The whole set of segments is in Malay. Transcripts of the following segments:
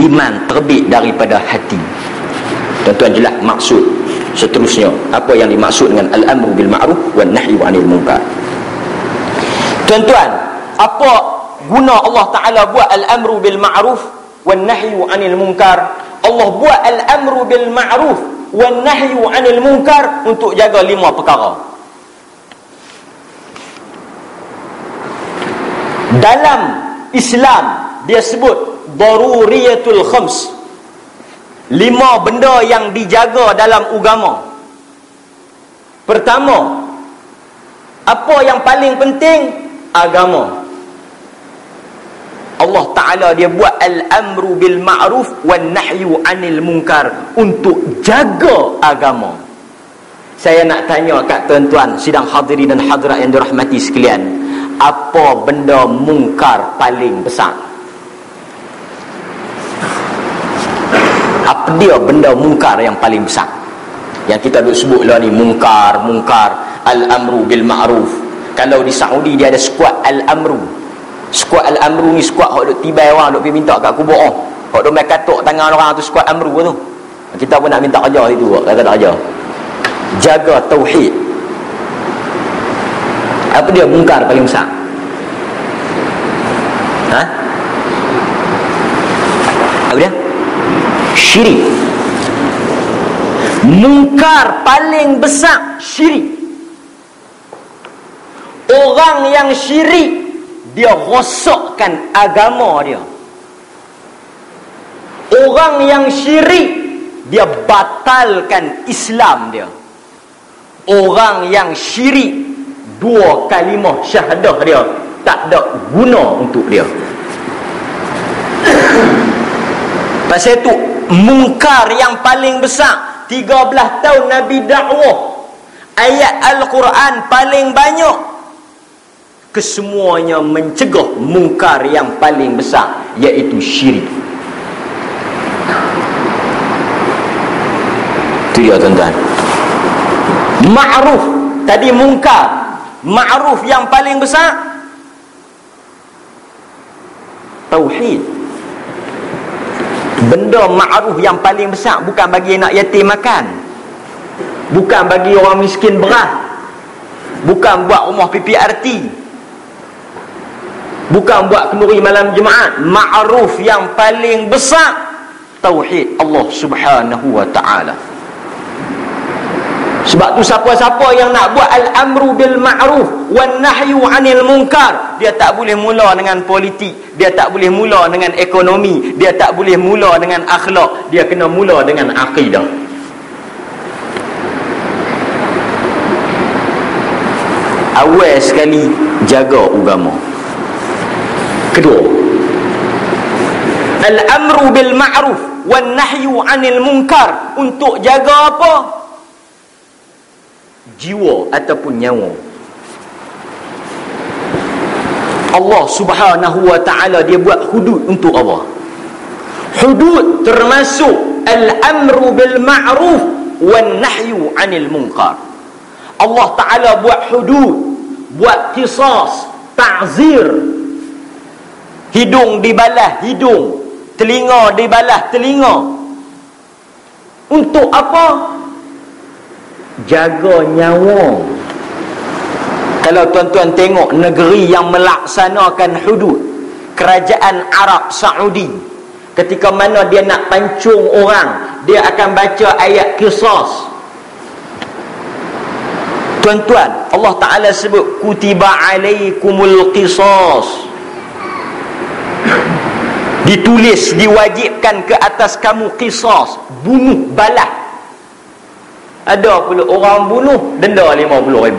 iman terbit daripada hati. Tuan-tuan, jelas maksud seterusnya apa yang dimaksud dengan al-amru bil ma'ruf wan nahyu 'anil munkar. Tuan-tuan, apa guna Allah Ta'ala buat al-amru bil ma'ruf wan nahyu 'anil munkar? Allah buat al-amru bil ma'ruf wan nahyu 'anil munkar untuk jaga 5 perkara. Dalam Islam dia sebut daruriyatul khams, 5 benda yang dijaga dalam agama. Pertama, apa yang paling penting? Agama. Allah Ta'ala dia buat al-amru bil ma'ruf wan nahyu 'anil munkar untuk jaga agama. Saya nak tanya kat tuan-tuan sidang hadirin dan hadirat yang dirahmati sekalian, apa benda mungkar paling besar? Apa dia benda mungkar yang paling besar yang kita duk sebut lah ni? Mungkar al-amru bil ma'ruf. Kalau di Saudi dia ada skuad al-amru. Skuad al-amru ni skuad hok duk tibai orang duk pergi minta kat kubur. Hok duk mai katuk tangan orang tu, skuad amru tu. Kita pun nak minta kerja situ, kata tak kerja. Jaga tauhid. Apa dia mungkar paling besar? Apa dia? Syirik. Mungkar paling besar syirik. Orang yang syirik, dia rosakkan agama dia. Orang yang syirik, dia batalkan Islam dia. Orang yang syirik, 2 kalimah syahadah dia tak ada guna untuk dia. Pasal itu mungkar yang paling besar, 13 tahun Nabi dakwah, ayat Al-Quran paling banyak, kesemuanya mencegah mungkar yang paling besar, iaitu syirik. Itu dia tuan-tuan. Ma'ruf tadi mungkar, ma'ruf yang paling besar tauhid. Benda ma'ruf yang paling besar bukan bagi anak yatim makan, bukan bagi orang miskin beras, bukan buat rumah PPRT, bukan buat kenduri malam Jumaat. Ma'ruf yang paling besar tauhid Allah Subhanahu wa ta'ala. Sebab tu siapa-siapa yang nak buat al-amru bil ma'ruf wan nahyu 'anil munkar, dia tak boleh mula dengan politik, dia tak boleh mula dengan ekonomi, dia tak boleh mula dengan akhlak, dia kena mula dengan akidah. Awal sekali jaga agama. Kedua, al-amru bil ma'ruf wan nahyu 'anil munkar untuk jaga apa? Jiwa ataupun nyawa. Allah Subhanahu wa ta'ala dia buat hudud untuk apa? Hudud termasuk al-amru bil ma'ruf wan nahyu 'anil munkar. Allah Ta'ala buat hudud, buat qisas, ta'zir. Hidung dibalas hidung, telinga dibalas telinga. Untuk apa? Jaga nyawa. Kalau tuan-tuan tengok negeri yang melaksanakan hudud, kerajaan Arab Saudi, ketika mana dia nak pancung orang, dia akan baca ayat qisas. Tuan-tuan, Allah Ta'ala sebut kutiba alaikumul qisas, ditulis, diwajibkan ke atas kamu qisas, bunuh balas. Ada pula orang bunuh, denda 50,000.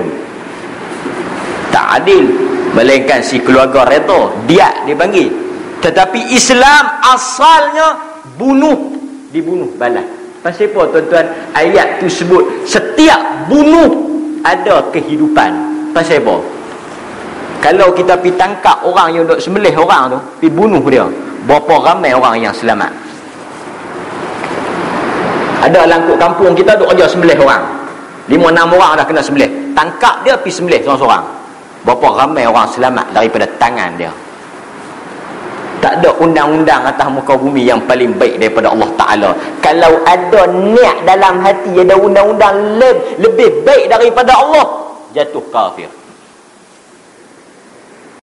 Tak adil. Melainkan si keluarga reta, diat dipanggil. Tetapi Islam asalnya bunuh, dibunuh balas. Pasal apa tuan-tuan? Ayat tu sebut setiap bunuh ada kehidupan. Pasal apa? Kalau kita pergi tangkap orang yang duk sembelih orang tu, pergi bunuh dia, berapa ramai orang yang selamat? Ada langkuk kampung kita duk kerja sembelih orang, 5-6 orang dah kena sembelih. Tangkap dia, pergi sembelih seorang-seorang, berapa ramai orang selamat daripada tangan dia? Tak ada undang-undang atas muka bumi yang paling baik daripada Allah Ta'ala. Kalau ada niat dalam hati, ada undang-undang lebih baik daripada Allah, jatuh kafir.